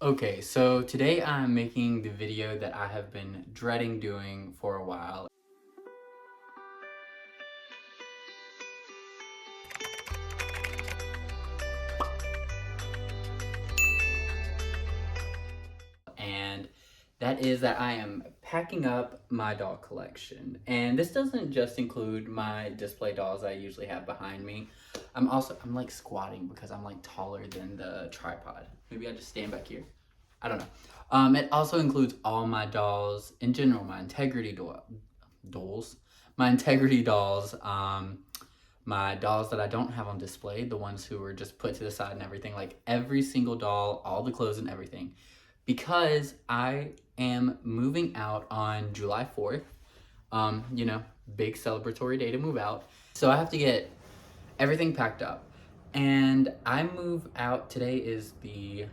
Okay, so today I'm making the video that I have been dreading doing for a while. And that is that I am packing up my doll collection. And this doesn't just include my display dolls I usually have behind me. I'm like squatting because I'm like taller than the tripod. Maybe I just stand back here. I don't know. It also includes all my dolls in general, my dolls, my integrity dolls, my dolls that I don't have on display, the ones who were just put to the side and everything, like every single doll, all the clothes and everything, because I am moving out on July 4th. You know, big celebratory day to move out. So I have to get everything packed up. And I move out, today is the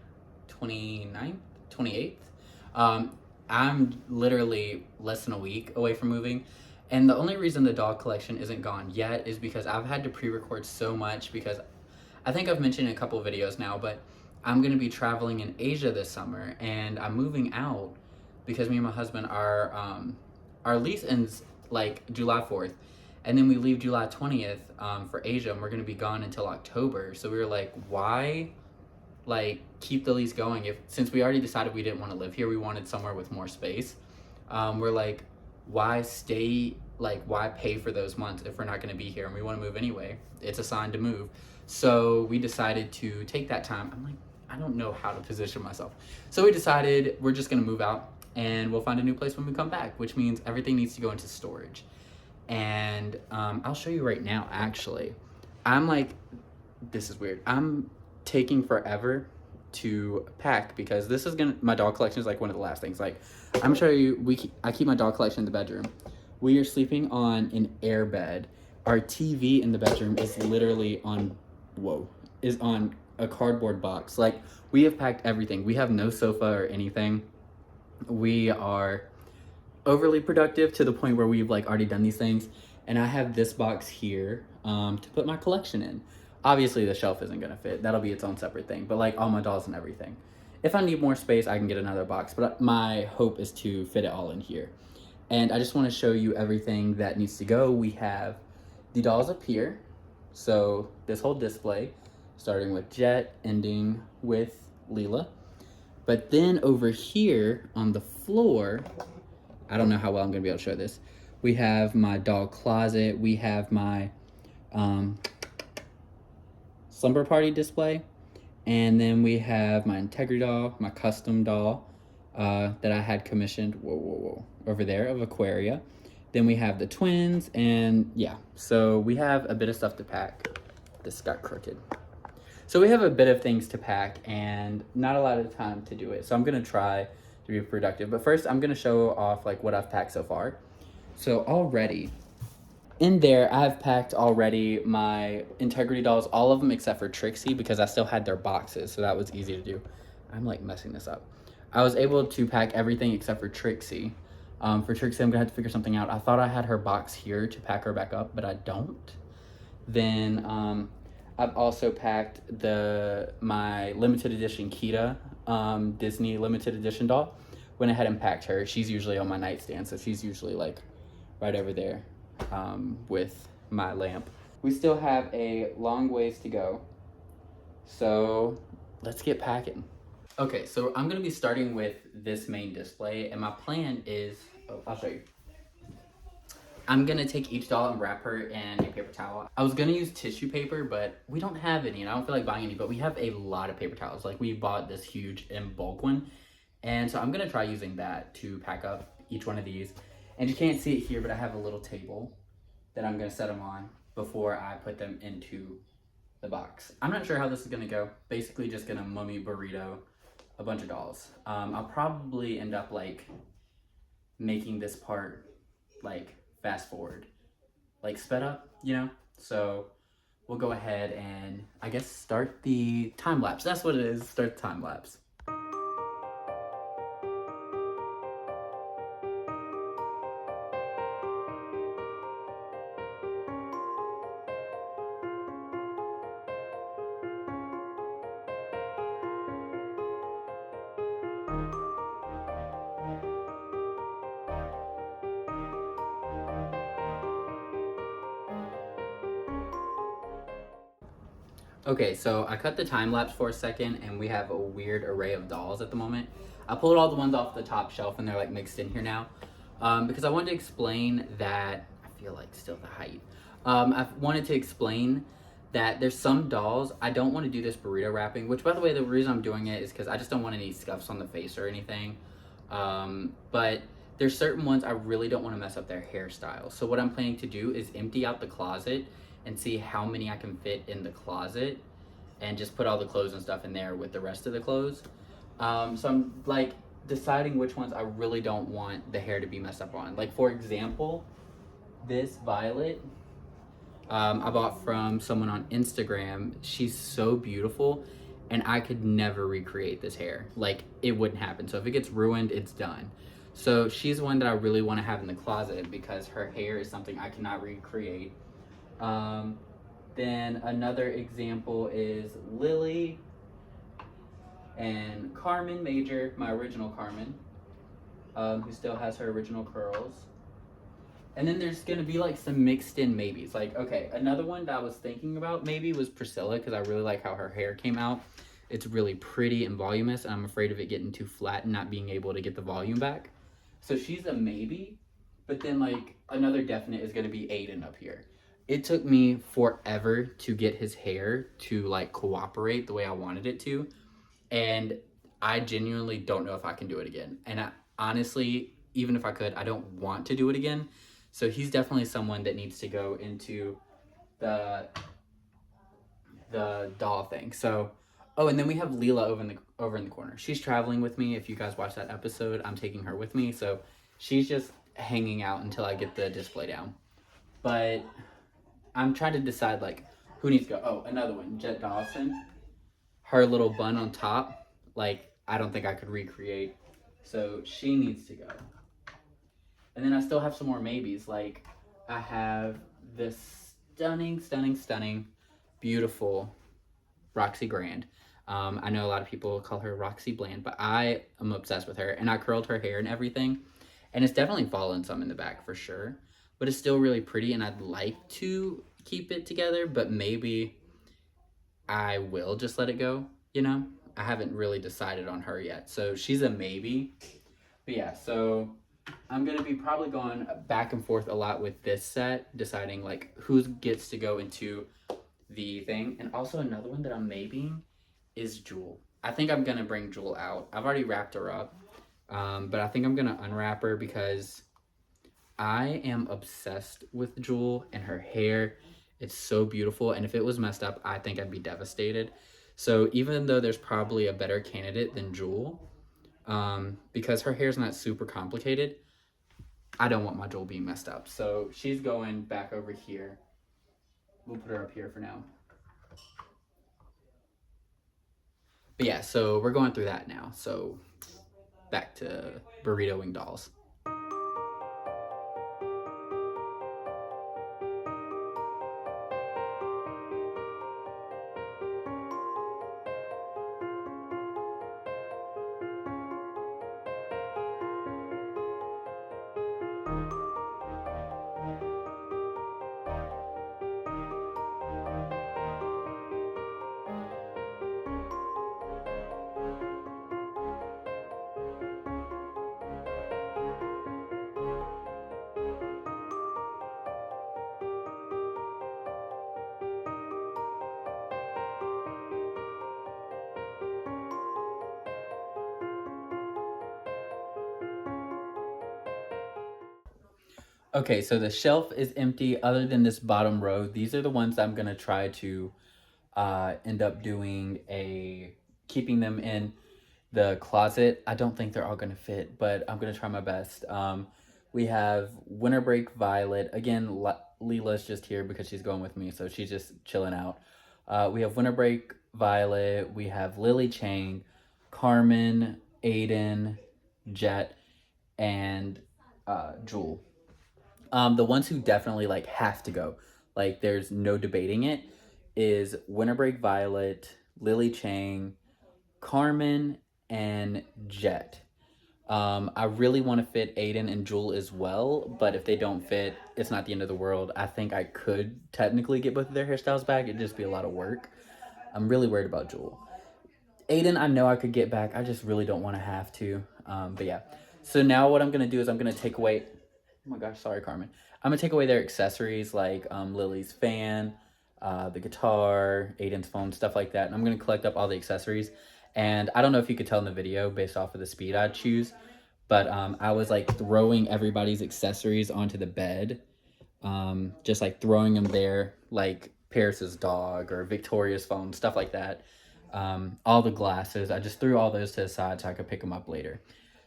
29th, 28th. I'm literally less than a week away from moving. And the only reason the dog collection isn't gone yet is because I've had to pre-record so much, because I think I've mentioned in a couple of videos now, but I'm going to be traveling in Asia this summer, and I'm moving out because me and my husband our lease ends like July 4th, and then we leave July 20th for Asia, and we're going to be gone until October. So we were like, why like keep the lease going if, since we already decided we didn't want to live here, we wanted somewhere with more space. We're like, why stay, like why pay for those months if we're not going to be here and we want to move anyway? It's a sign to move. So we decided to take that time. I'm like, I don't know how to position myself. So we decided we're just going to move out and we'll find a new place when we come back, which means everything needs to go into storage. And I'll show you right now, actually. I'm like, this is weird. I'm taking forever to pack because this is gonna, my dog collection is like one of the last things. Like, I'm sure you, I keep my dog collection in the bedroom. We are sleeping on an air bed. Our TV in the bedroom is literally on, is on a cardboard box. Like, we have packed everything. We have no sofa or anything. We are overly productive to the point where we've like already done these things. And I have this box here to put my collection in. Obviously the shelf isn't gonna fit. That'll be its own separate thing, but like all my dolls and everything. If I need more space, I can get another box, but my hope is to fit it all in here. And I just wanna show you everything that needs to go. We have the dolls up here. So this whole display, starting with Jet, ending with Leela. But then over here on the floor, I don't know how well I'm gonna be able to show this. We have my doll closet. We have my slumber party display. And then we have my integrity doll, my custom doll that I had commissioned, over there of Aquaria. Then we have the twins, and yeah. So we have a bit of stuff to pack. This got crooked. So we have a bit of things to pack and not a lot of time to do it. So I'm gonna try to be productive. But first I'm gonna show off like what I've packed so far. So already, in there I've packed already my integrity dolls, all of them except for Trixie, because I still had their boxes, so that was easy to do. I'm like messing this up. I was able to pack everything except for Trixie. For Trixie, I'm gonna have to figure something out. I thought I had her box here to pack her back up, but I don't. Then I've also packed my limited edition Kita Disney limited edition doll. Went ahead and packed her. She's usually on my nightstand, so she's usually like right over there with my lamp. We still have a long ways to go, so let's get packing. Okay, so I'm gonna be starting with this main display, and my plan is, I'll show you. I'm gonna take each doll and wrap her in a paper towel. I was gonna use tissue paper, but we don't have any, and I don't feel like buying any, but we have a lot of paper towels. Like, we bought this huge in bulk one, and so I'm gonna try using that to pack up each one of these. And you can't see it here, but I have a little table that I'm gonna set them on before I put them into the box. I'm not sure how this is gonna go. Basically just gonna mummy burrito a bunch of dolls. I'll probably end up like making this part like fast forward, like sped up, you know? So we'll go ahead and I guess start the time lapse. That's what it is, start the time lapse. Okay, so I cut the time lapse for a second, and we have a weird array of dolls at the moment. I pulled all the ones off the top shelf, and they're like mixed in here now, because I wanted to explain that. I feel like still the height. I wanted to explain that there's some dolls I don't want to do this burrito wrapping. Which, by the way, the reason I'm doing it is because I just don't want any scuffs on the face or anything. But there's certain ones I really don't want to mess up their hairstyle. So what I'm planning to do is empty out the closet and see how many I can fit in the closet and just put all the clothes and stuff in there with the rest of the clothes. So I'm like deciding which ones I really don't want the hair to be messed up on. Like, for example, this violet I bought from someone on Instagram. She's so beautiful, and I could never recreate this hair. Like, it wouldn't happen. So if it gets ruined, it's done. So she's one that I really want to have in the closet because her hair is something I cannot recreate. Um, then another example is Lily and Carmen Major, my original Carmen, who still has her original curls. And then there's gonna be like some mixed in maybes. Like, okay, another one that I was thinking about maybe was Priscilla, because I really like how her hair came out. It's really pretty and voluminous, and I'm afraid of it getting too flat and not being able to get the volume back. So she's a maybe, but then like another definite is gonna be Aiden up here. It took me forever to get his hair to like cooperate the way I wanted it to, and I genuinely don't know if I can do it again. And honestly, even if I could, I don't want to do it again. So he's definitely someone that needs to go into the doll thing. So, oh, and then we have Leela over in the corner. She's traveling with me. If you guys watch that episode, I'm taking her with me. So she's just hanging out until I get the display down. But I'm trying to decide like who needs to go. Oh, another one, Jet Dawson. Her little bun on top, like I don't think I could recreate. So she needs to go. And then I still have some more maybes. Like I have this stunning, beautiful Roxy Grand. I know a lot of people call her Roxy Bland, but I am obsessed with her. And I curled her hair and everything. And it's definitely fallen some in the back for sure. But it's still really pretty, and I'd like to keep it together, but maybe I will just let it go, you know? I haven't really decided on her yet. So she's a maybe. But yeah, so I'm gonna be probably going back and forth a lot with this set, deciding like who gets to go into the thing. And also another one that I'm maybeing is Jewel. I think I'm gonna bring Jewel out. I've already wrapped her up, but I think I'm gonna unwrap her because I am obsessed with Jewel and her hair. It's so beautiful, and if it was messed up, I think I'd be devastated. So even though there's probably a better candidate than Jewel, because her hair's not super complicated, I don't want my Jewel being messed up. So she's going back over here. We'll put her up here for now. But yeah, so we're going through that now. So back to burrito wing dolls. Okay, so the shelf is empty other than this bottom row. These are the ones I'm gonna try to end up keeping them in the closet. I don't think they're all gonna fit, but I'm gonna try my best. We have Winter Break Violet. Again, Leela's just here because she's going with me, so she's just chilling out. We have Winter Break Violet. We have Lily Chang, Carmen, Aiden, Jet, and Jewel. The ones who definitely like have to go, like there's no debating it, is Winter Break Violet, Lily Chang, Carmen, and Jet. I really want to fit Aiden and Jewel as well, but if they don't fit, it's not the end of the world. I think I could technically get both of their hairstyles back. It'd just be a lot of work. I'm really worried about Jewel. Aiden, I know I could get back. I just really don't want to have to. But yeah. So now what I'm going to do is I'm going to take away... Oh my gosh, sorry, Carmen. I'm going to take away their accessories like Lily's fan, the guitar, Aiden's phone, stuff like that. And I'm going to collect up all the accessories. And I don't know if you could tell in the video based off of the speed I'd choose, but I was like throwing everybody's accessories onto the bed. Just like throwing them there, like Paris's dog or Victoria's phone, stuff like that. All the glasses, I just threw all those to the side so I could pick them up later.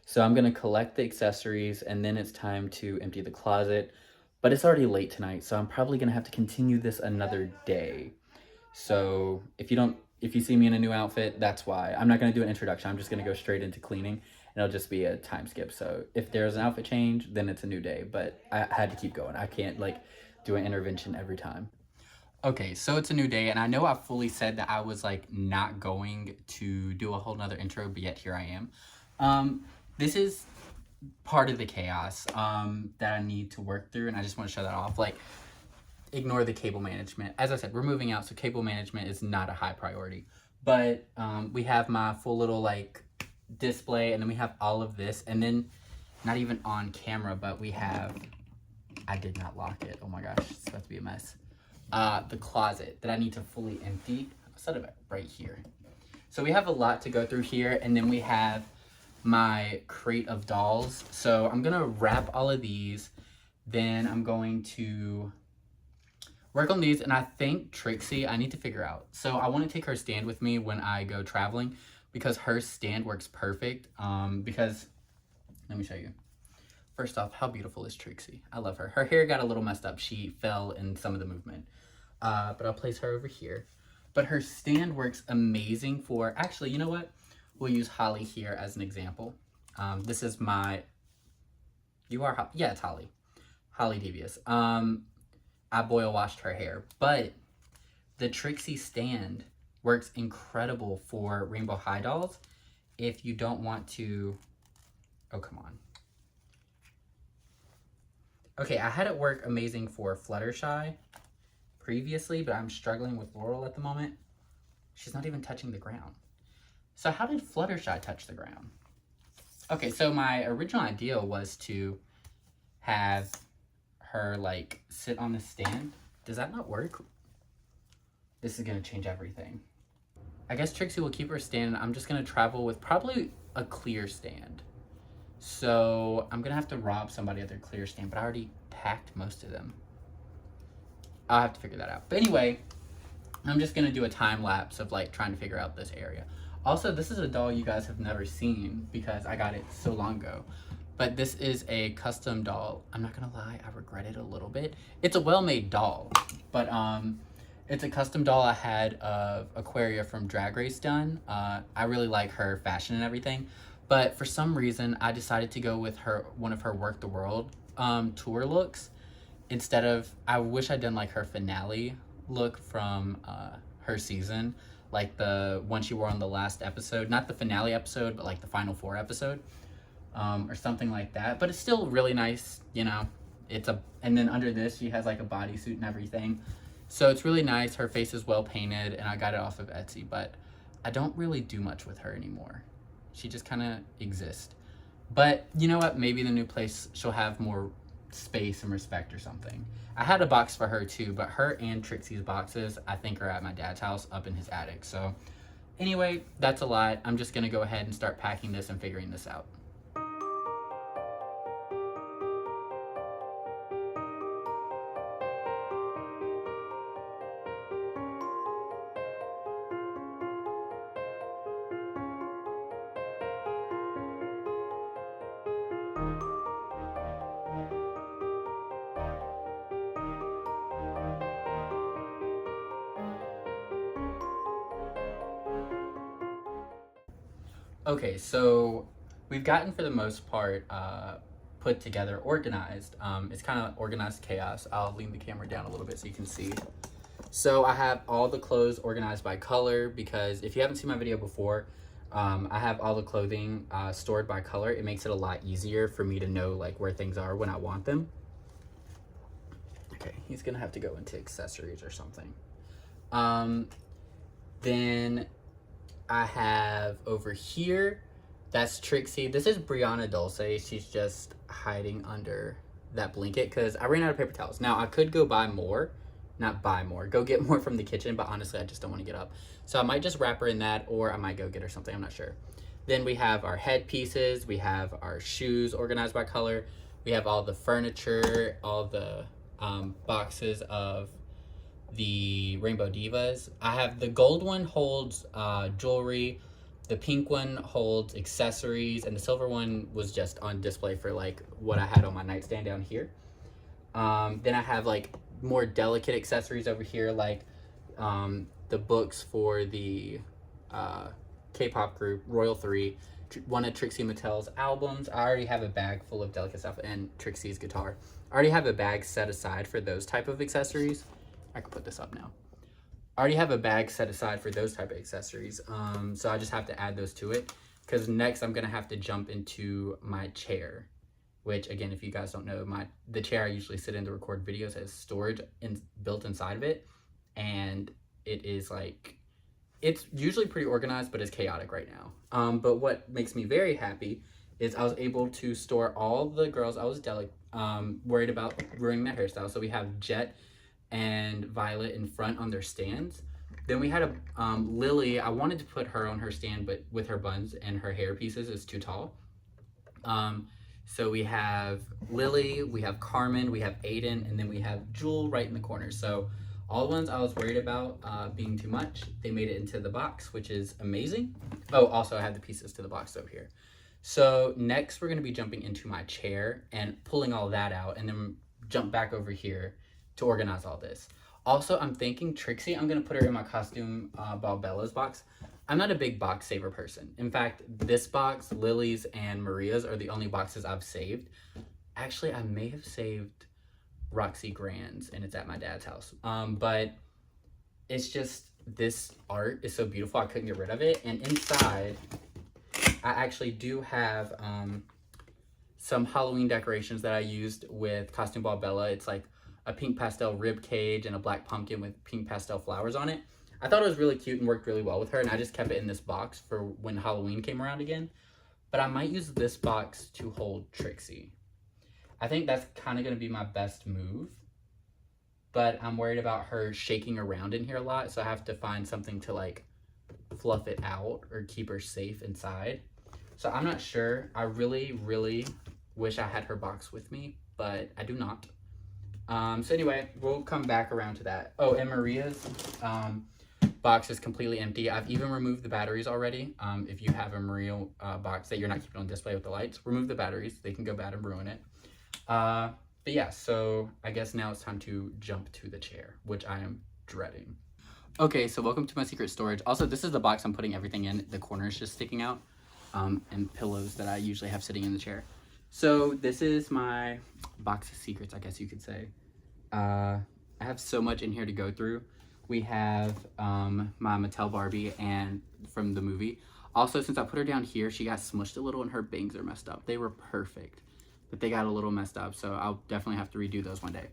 So I'm going to collect the accessories, and then it's time to empty the closet. But it's already late tonight, so I'm probably going to have to continue this another day. So if you see me in a new outfit, that's why. I'm not going to do an introduction. I'm just going to go straight into cleaning, and it'll just be a time skip. So if there's an outfit change, then it's a new day. But I had to keep going. I can't like do an intervention every time. Okay, so it's a new day, and I know I fully said that I was like not going to do a whole nother intro, but yet here I am. This is part of the chaos that I need to work through, and I just want to show that off. Like, ignore the cable management. As I said, we're moving out, so cable management is not a high priority. But we have my full little like display, and then we have all of this, and then not even on camera, but we have, I did not lock it. Oh my gosh, it's about to be a mess. The closet that I need to fully empty. I'll set it right here. So we have a lot to go through here, and then we have my crate of dolls. So I'm gonna wrap all of these, then I'm going to work on these, and I think Trixie, I need to figure out. So I want to take her stand with me when I go traveling because her stand works perfect. Because, let me show you. First off, how beautiful is Trixie? I love her. Her hair got a little messed up. She fell in some of the movement. But I'll place her over here. But her stand works amazing for, actually, you know what? We'll use Holly here as an example. This is my, yeah, it's Holly. Holly Devious. I boil washed her hair, but the Trixie stand works incredible for Rainbow High dolls if you don't want to, oh, come on. Okay, I had it work amazing for Fluttershy previously, but I'm struggling with Laurel at the moment. She's not even touching the ground. So how did Fluttershy touch the ground? Okay, so my original idea was to have her like sit on the stand. Does that not work? This is gonna change everything. I guess Trixie will keep her stand. I'm just gonna travel with probably a clear stand. So I'm gonna have to rob somebody of their clear stand, but I already packed most of them. I'll have to figure that out. But anyway, I'm just gonna do a time lapse of like trying to figure out this area. Also, this is a doll you guys have never seen because I got it so long ago. But this is a custom doll. I'm not gonna lie, I regret it a little bit. It's a well-made doll, but it's a custom doll I had of Aquaria from Drag Race done. I really like her fashion and everything, but for some reason I decided to go with one of her Work the World tour looks instead of, I wish I'd done like her finale look from her season, like the one she wore on the last episode, not the finale episode, but like the final 4 episode, or something like that. But it's still really nice, you know. And then under this she has like a bodysuit and everything, so it's really nice. Her face is well painted, and I got it off of Etsy, but I don't really do much with her anymore. She just kind of exists. But you know what, maybe the new place she'll have more space and respect or something. I had a box for her too, but her and Trixie's boxes I think are at my dad's house up in his attic. So anyway, that's a lot. I'm just gonna go ahead and start packing this and figuring this out. Okay, so we've gotten, for the most part, put together, organized. It's kind of organized chaos. I'll lean the camera down a little bit so you can see. So I have all the clothes organized by color, because if you haven't seen my video before, I have all the clothing stored by color. It makes it a lot easier for me to know like where things are when I want them. Okay, he's gonna have to go into accessories or something. Then I have over here, that's Trixie. This is Brianna Dulce. She's just hiding under that blanket because I ran out of paper towels. Now, I could go buy more. Not buy more. Go get more from the kitchen, but honestly, I just don't want to get up. So I might just wrap her in that, or I might go get her something. I'm not sure. Then we have our headpieces. We have our shoes organized by color. We have all the furniture, all the boxes of the Rainbow Divas. I have the gold one holds jewelry, the pink one holds accessories, and the silver one was just on display for like what I had on my nightstand down here. Then I have like more delicate accessories over here, like the books for the K-pop group Royal 3, one of Trixie Mattel's albums. I already have a bag full of delicate stuff, and Trixie's guitar. I already have a bag set aside for those type of accessories. I can put this up now. I already have a bag set aside for those type of accessories. So I just have to add those to it, because next I'm gonna have to jump into my chair, which again, if you guys don't know, the chair I usually sit in to record videos has storage built inside of it, and it is like, it's usually pretty organized, but it's chaotic right now. But what makes me very happy is I was able to store all the girls I was worried about ruining their hairstyle. So we have Jet and Violet in front on their stands. Then we had a Lily. I wanted to put her on her stand, but with her buns and her hair pieces is too tall. So we have Lily, we have Carmen, we have Aiden, and then we have Jewel right in the corner. So all the ones I was worried about being too much, they made it into the box, which is amazing. Oh, also I have the pieces to the box over here. So next we're gonna be jumping into my chair and pulling all that out, and then jump back over here to organize all this. Also, I'm thinking Trixie, I'm gonna put her in my costume Balbella's box. I'm not a big box saver person. In fact, this box, Lily's, and Maria's are the only boxes I've saved. Actually, I may have saved Roxy Grand's, and it's at my dad's house. But it's just, this art is so beautiful, I couldn't get rid of it. And inside, I actually do have some Halloween decorations that I used with Costume Ball Bella. It's like a pink pastel rib cage and a black pumpkin with pink pastel flowers on it. I thought it was really cute and worked really well with her, and I just kept it in this box for when Halloween came around again. But I might use this box to hold Trixie. I think that's kind of going to be my best move, but I'm worried about her shaking around in here a lot, so I have to find something to like fluff it out or keep her safe inside. So I'm not sure. I really, really wish I had her box with me, but I do not. So anyway, we'll come back around to that. Oh, and Maria's box is completely empty. I've even removed the batteries already. If you have a Maria box that you're not keeping on display with the lights, remove the batteries. They can go bad and ruin it. But yeah, so I guess now it's time to jump to the chair, which I am dreading. Okay, so welcome to my secret storage. Also, this is the box I'm putting everything in. The corner is just sticking out, and pillows that I usually have sitting in the chair. So this is my box of secrets, I guess you could say. I have so much in here to go through. We have my Mattel Barbie and from the movie. Also, since I put her down here, she got smushed a little and her bangs are messed up. They were perfect, but they got a little messed up, so I'll definitely have to redo those one day.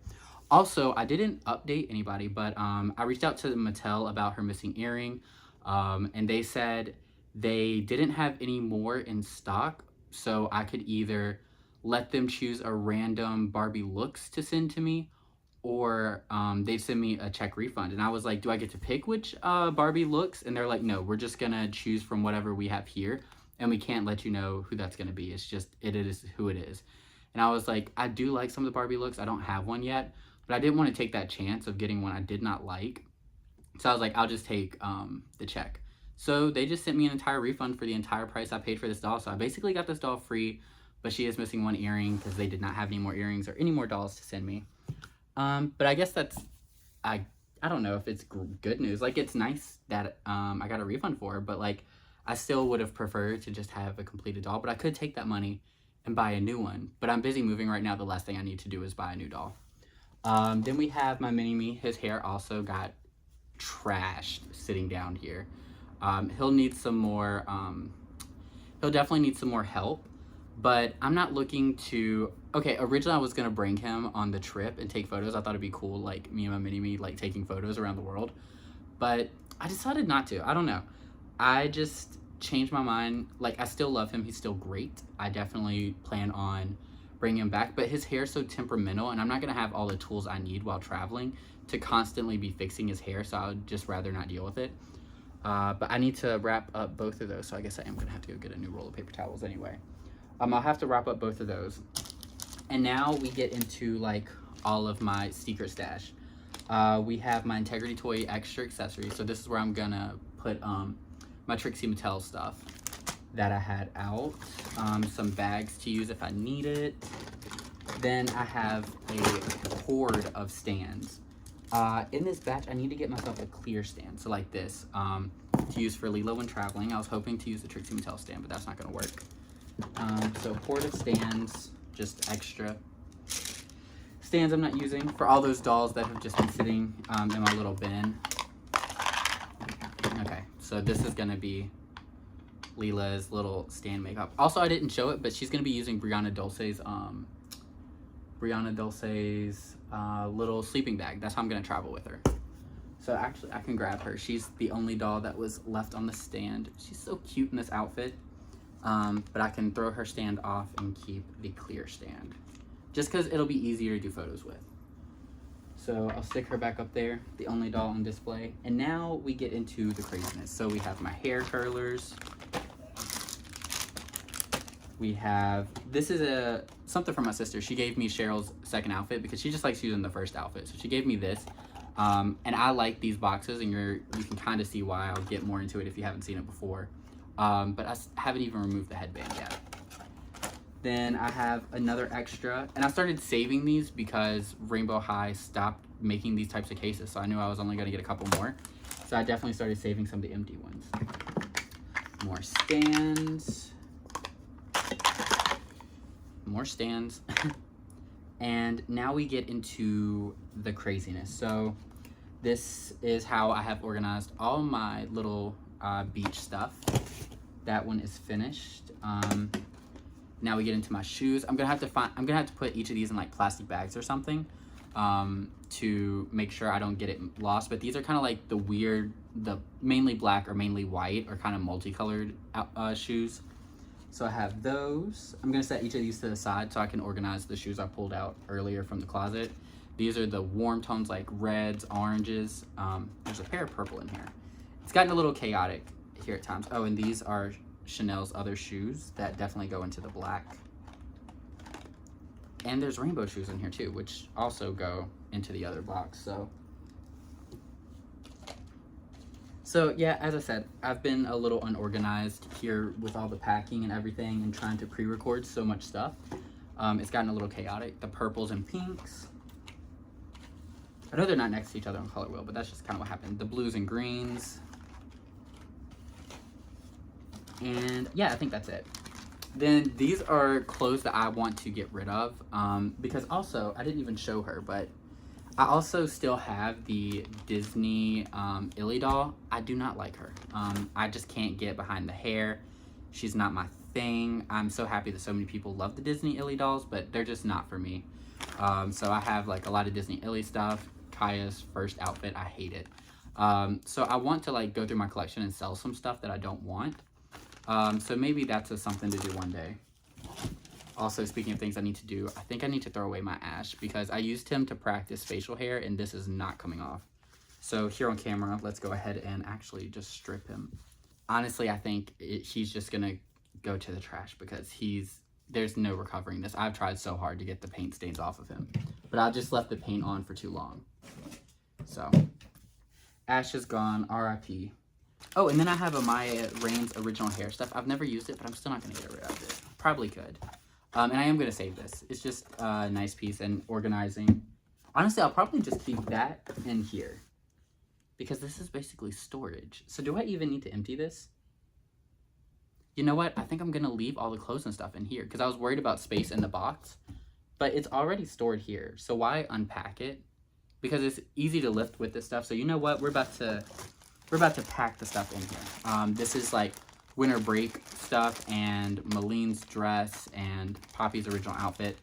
Also, I didn't update anybody, but I reached out to Mattel about her missing earring, and they said they didn't have any more in stock, so I could either let them choose a random Barbie looks to send to me, or they send me a check refund. And I was like, do I get to pick which Barbie looks? And they're like, no, we're just gonna choose from whatever we have here, and we can't let you know who that's gonna be. It's just, it is who it is. And I was like, I do like some of the Barbie looks. I don't have one yet, but I didn't want to take that chance of getting one I did not like. So I was like, I'll just take the check. So they just sent me an entire refund for the entire price I paid for this doll. So I basically got this doll free, but she is missing one earring because they did not have any more earrings or any more dolls to send me. But I guess that's, I don't know if it's good news. Like, it's nice that I got a refund for her, but like, I still would have preferred to just have a completed doll, but I could take that money and buy a new one. But I'm busy moving right now. The last thing I need to do is buy a new doll. Then we have my mini-me. His hair also got trashed sitting down here. He'll need some more, he'll definitely need some more help, but I'm not looking to, okay, originally I was gonna bring him on the trip and take photos. I thought it'd be cool, like me and my mini-me, like taking photos around the world. But I decided not to. I don't know. I just changed my mind. Like, I still love him. He's still great. I definitely plan on bringing him back. But his hair's so temperamental, and I'm not going to have all the tools I need while traveling to constantly be fixing his hair. So I would just rather not deal with it. But I need to wrap up both of those. So I guess I am going to have to go get a new roll of paper towels anyway. I'll have to wrap up both of those. And now we get into, like, all of my secret stash. We have my Integrity Toy extra accessories. So this is where I'm gonna put my Trixie Mattel stuff that I had out. Some bags to use if I need it. Then I have a horde of stands. In this batch, I need to get myself a clear stand. So like this, to use for Lilo when traveling. I was hoping to use the Trixie Mattel stand, but that's not gonna work. So horde of stands, just extra stands I'm not using for all those dolls that have just been sitting in my little bin. Okay, so this is gonna be Lila's little stand makeup. Also, I didn't show it, but she's gonna be using Brianna Dulce's little sleeping bag. That's how I'm gonna travel with her. So actually, I can grab her. She's the only doll that was left on the stand. She's so cute in this outfit. But I can throw her stand off and keep the clear stand, just because it'll be easier to do photos with. So I'll stick her back up there, the only doll on display. And now we get into the craziness. So we have my hair curlers. We have, this is something from my sister. She gave me Cheryl's second outfit because she just likes using the first outfit. So she gave me this. And I like these boxes, and you can kind of see why. I'll get more into it if you haven't seen it before. But I haven't even removed the headband yet. Then I have another extra, and I started saving these because Rainbow High stopped making these types of cases, so I knew I was only going to get a couple more. So I definitely started saving some of the empty ones. More stands. More stands. And now we get into the craziness. So this is how I have organized all my little beach stuff. That one is finished. Now we get into my shoes. I'm gonna have to put each of these in like plastic bags or something to make sure I don't get it lost. But these are kind of like the mainly black or mainly white or kind of multicolored shoes. So I have those. I'm gonna set each of these to the side so I can organize the shoes I pulled out earlier from the closet. These are the warm tones like reds, oranges. There's a pair of purple in here. It's gotten a little chaotic here at times. Oh, and these are Chanel's other shoes that definitely go into the black. And there's rainbow shoes in here too, which also go into the other box. So yeah, as I said, I've been a little unorganized here with all the packing and everything and trying to pre-record so much stuff. It's gotten a little chaotic. The purples and pinks. I know they're not next to each other on color wheel, but that's just kind of what happened. The blues and greens. And yeah, I think that's it. Then these are clothes that I want to get rid of because also, I didn't even show her, but I also still have the Disney Illy doll. I do not like her. I just can't get behind the hair. She's not my thing. I'm so happy that so many people love the Disney Illy dolls, but they're just not for me. So I have like a lot of Disney Illy stuff. Kaya's first outfit, I hate it. So I want to like go through my collection and sell some stuff that I don't want. So maybe that's something to do one day. Also, speaking of things I need to do, I think I need to throw away my Ash because I used him to practice facial hair and this is not coming off. So here on camera, let's go ahead and actually just strip him. Honestly, I think he's just gonna go to the trash because there's no recovering this. I've tried so hard to get the paint stains off of him, but I just left the paint on for too long. So Ash is gone, RIP. Oh, and then I have a Maya Rain's original hair stuff. I've never used it, but I'm still not gonna get rid of it. Probably could. And I am gonna save this. It's just a nice piece and organizing. Honestly, I'll probably just keep that in here because this is basically storage. So do I even need to empty this? You know what? I think I'm gonna leave all the clothes and stuff in here because I was worried about space in the box, but it's already stored here. So why unpack it? Because it's easy to lift with this stuff. So you know what? We're about to pack the stuff in here. This is like winter break stuff and Maline's dress and Poppy's original outfit.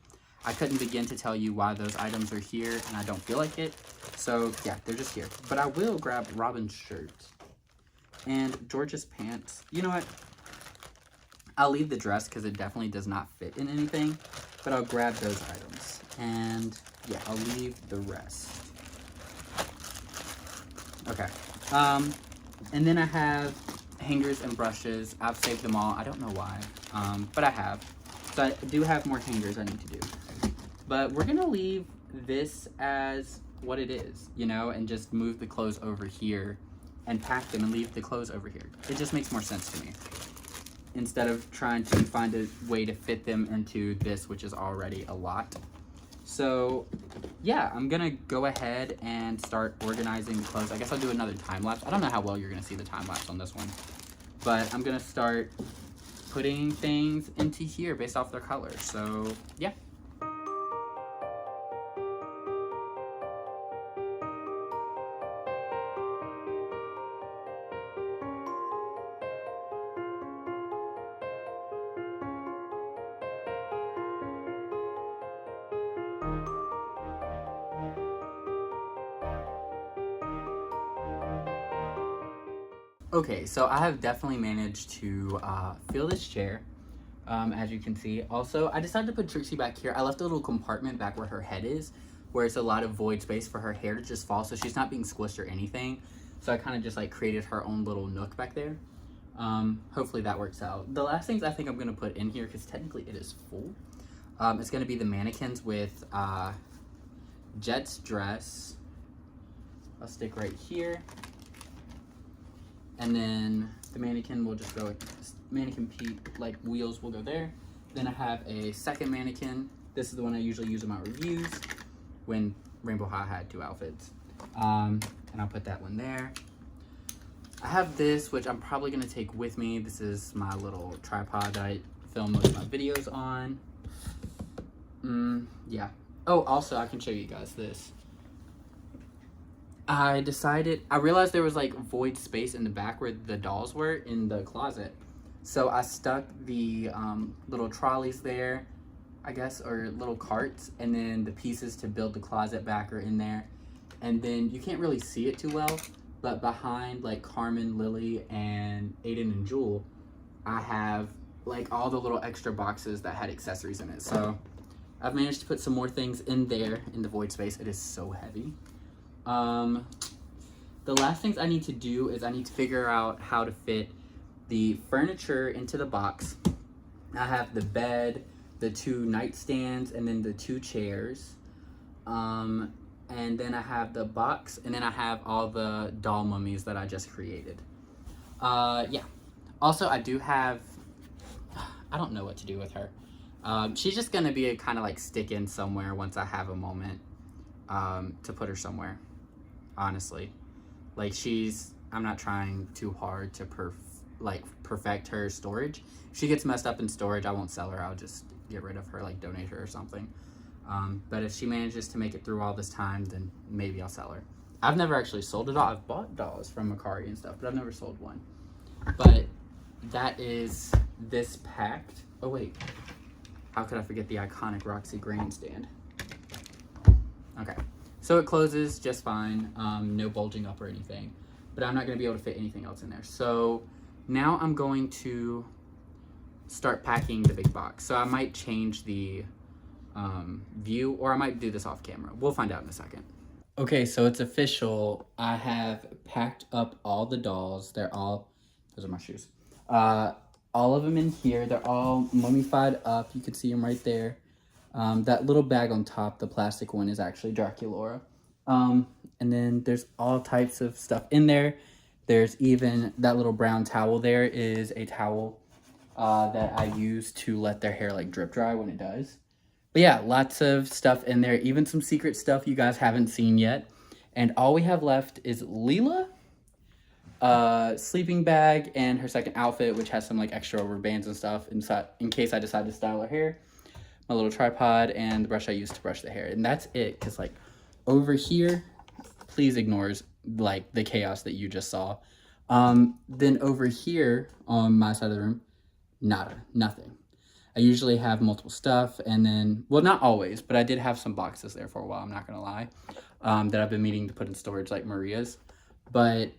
I couldn't begin to tell you why those items are here and I don't feel like it. So yeah, they're just here. But I will grab Robin's shirt. and George's pants. You know what? I'll leave the dress because it definitely does not fit in anything, but I'll grab those items. And yeah, I'll leave the rest. Okay. And then I have hangers and brushes. I've saved them all. I don't know why, but I have. So I do have more hangers I need to do. But we're gonna leave this as what it is, you know, and just move the clothes over here and pack them and leave the clothes over here. It just makes more sense to me, instead of trying to find a way to fit them into this, which is already a lot. So yeah, I'm gonna go ahead and start organizing the clothes. I guess I'll do another time lapse. I don't know how well you're gonna see the time lapse on this one, but I'm gonna start putting things into here based off their color. So yeah. Okay, so I have definitely managed to fill this chair, as you can see. Also, I decided to put Trixie back here. I left a little compartment back where her head is, where it's a lot of void space for her hair to just fall, so she's not being squished or anything. So I kind of just like created her own little nook back there. Hopefully that works out. The last things I think I'm going to put in here, because technically it is full, it's going to be the mannequins with Jet's dress. I'll stick right here. And then the mannequin will just go, mannequin like wheels will go there. Then I have a second mannequin. This is the one I usually use in my reviews when Rainbow High had 2 outfits. And I'll put that one there. I have this, which I'm probably gonna take with me. This is my little tripod that I film most of my videos on. Yeah. Oh, also I can show you guys this. I realized there was like void space in the back where the dolls were in the closet. So I stuck the little trolleys there, I guess, or little carts, and then the pieces to build the closet back are in there. And then you can't really see it too well, but behind like Carmen, Lily, and Aiden and Jewel, I have like all the little extra boxes that had accessories in it. So I've managed to put some more things in there in the void space. It is so heavy. The last things I need to do is I need to figure out how to fit the furniture into the box. I have the bed, the 2 nightstands, and then the 2 chairs. And then I have the box, and then I have all the doll mummies that I just created. Yeah. Also, I do have, I don't know what to do with her. She's just gonna be a kind of like stick in somewhere once I have a moment, to put her somewhere. Honestly, like I'm not trying too hard to perfect her storage. If she gets messed up in storage, I won't sell her. I'll just get rid of her, like donate her or something. But if she manages to make it through all this time, then maybe I'll sell her. I've never actually sold a doll. I've bought dolls from Macari and stuff, but I've never sold one. But that is this packed. Oh wait, how could I forget the iconic Roxy grandstand? Okay. So it closes just fine, no bulging up or anything, but I'm not gonna be able to fit anything else in there. So now I'm going to start packing the big box. So I might change the view, or I might do this off camera. We'll find out in a second. Okay, so it's official. I have packed up all the dolls. Those are my shoes. All of them in here. They're all mummified up. You can see them right there. That little bag on top, the plastic one, is actually Draculaura. And then there's all types of stuff in there. There's even that little brown towel there is a towel that I use to let their hair like drip dry when it does. But yeah, lots of stuff in there, even some secret stuff you guys haven't seen yet. And all we have left is Leela, sleeping bag, and her second outfit, which has some like extra rubber bands and stuff inside in case I decide to style her hair. My little tripod and the brush I use to brush the hair. And that's it, because like over here, please ignore like the chaos that you just saw. Then over here on my side of the room, nothing. I usually have multiple stuff, and then, well, not always, but I did have some boxes there for a while, I'm not gonna lie, that I've been meaning to put in storage like Maria's. But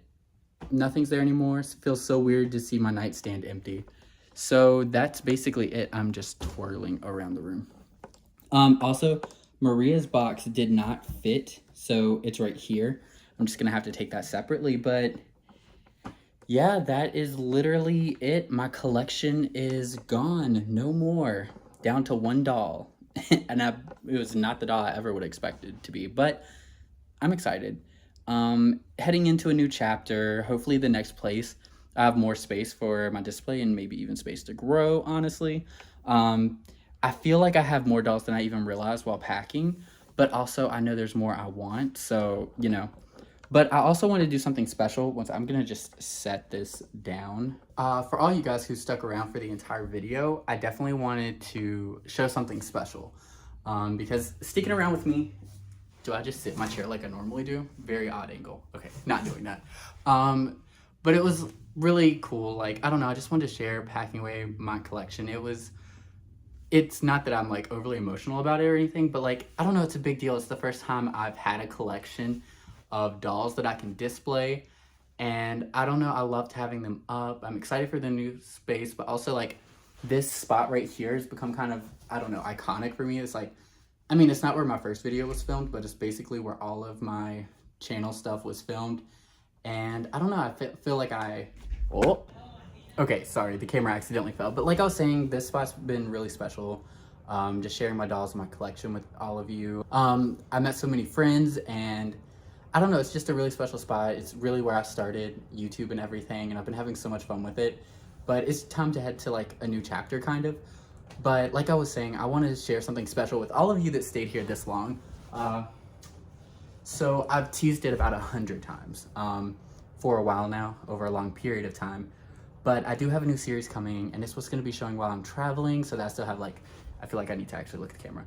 Nothing's there anymore. It feels so weird to see my nightstand empty. So that's basically it. I'm just twirling around the room. Also, Maria's box did not fit, so it's right here. I'm just gonna have to take that separately, but yeah, that is literally it. My collection is gone. No more. Down to one doll. And it was not the doll I ever would have expected to be, but I'm excited. Heading into a new chapter, hopefully the next place, I have more space for my display and maybe even space to grow, honestly. I feel like I have more dolls than I even realized while packing, but also I know there's more I want, so, you know. But I also want to do something special. I'm gonna just set this down. For all you guys who stuck around for the entire video, I definitely wanted to show something special. Because sticking around with me, do I just sit in my chair like I normally do? Very odd angle. Okay, not doing that. But it was really cool. Like, I don't know, I just wanted to share packing away my collection. It's not that I'm like overly emotional about it or anything, but like, I don't know, it's a big deal. It's the first time I've had a collection of dolls that I can display, and I don't know, I loved having them up. I'm excited for the new space, but also like this spot right here has become kind of, I don't know, iconic for me. It's like, I mean, it's not where my first video was filmed, but it's basically where all of my channel stuff was filmed. And I don't know, I feel like oh, okay, sorry, the camera accidentally fell. But like I was saying, this spot's been really special. Just sharing my dolls and my collection with all of you. I met so many friends, and I don't know, it's just a really special spot. It's really where I started YouTube and everything, and I've been having so much fun with it. But it's time to head to like a new chapter, kind of. But like I was saying, I want to share something special with all of you that stayed here this long. So I've teased it about 100 times for a while now, over a long period of time. But I do have a new series coming, and this was going to be showing while I'm traveling, so that I still have like, I feel like I need to actually look at the camera.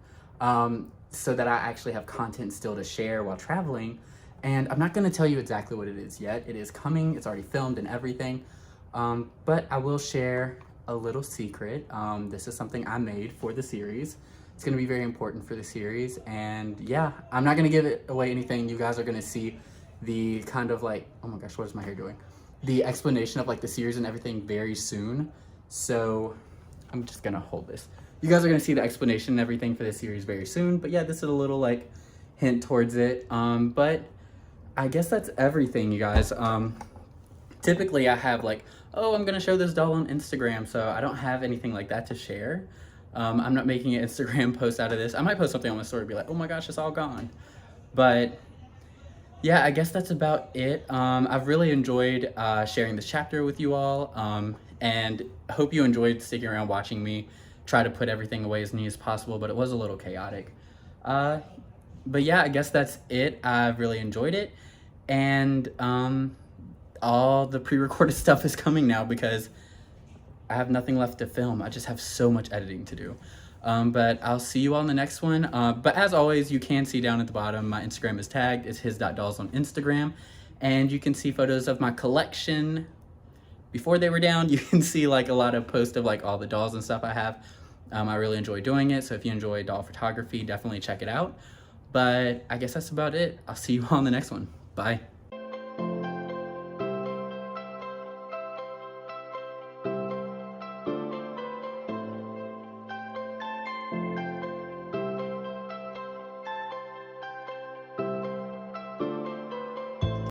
So that I actually have content still to share while traveling. And I'm not going to tell you exactly what it is yet. It is coming, it's already filmed and everything. But I will share a little secret. This is something I made for the series. It's going to be very important for the series. And yeah, I'm not going to give it away anything. You guys are going to see the kind of like, oh my gosh, what is my hair doing? The explanation of like the series and everything very soon. So I'm just going to hold this. You guys are going to see the explanation and everything for the series very soon. But yeah, this is a little like hint towards it. But I guess that's everything, you guys. Typically I have like, oh, I'm gonna show this doll on Instagram, so I don't have anything like that to share. I'm not making an Instagram post out of this. I might post something on my story, be like, oh my gosh, it's all gone. But yeah, I guess that's about it. I've really enjoyed sharing this chapter with you all, and hope you enjoyed sticking around watching me try to put everything away as neat as possible, but it was a little chaotic. But yeah, I guess that's it. I've really enjoyed it, and all the pre-recorded stuff is coming now because I have nothing left to film. I just have so much editing to do. But I'll see you all in the next one. But as always, you can see down at the bottom, my Instagram is tagged. It's his.dolls on Instagram. And you can see photos of my collection. Before they were down, you can see like a lot of posts of like all the dolls and stuff I have. I really enjoy doing it. So if you enjoy doll photography, definitely check it out. But I guess that's about it. I'll see you all in the next one. Bye.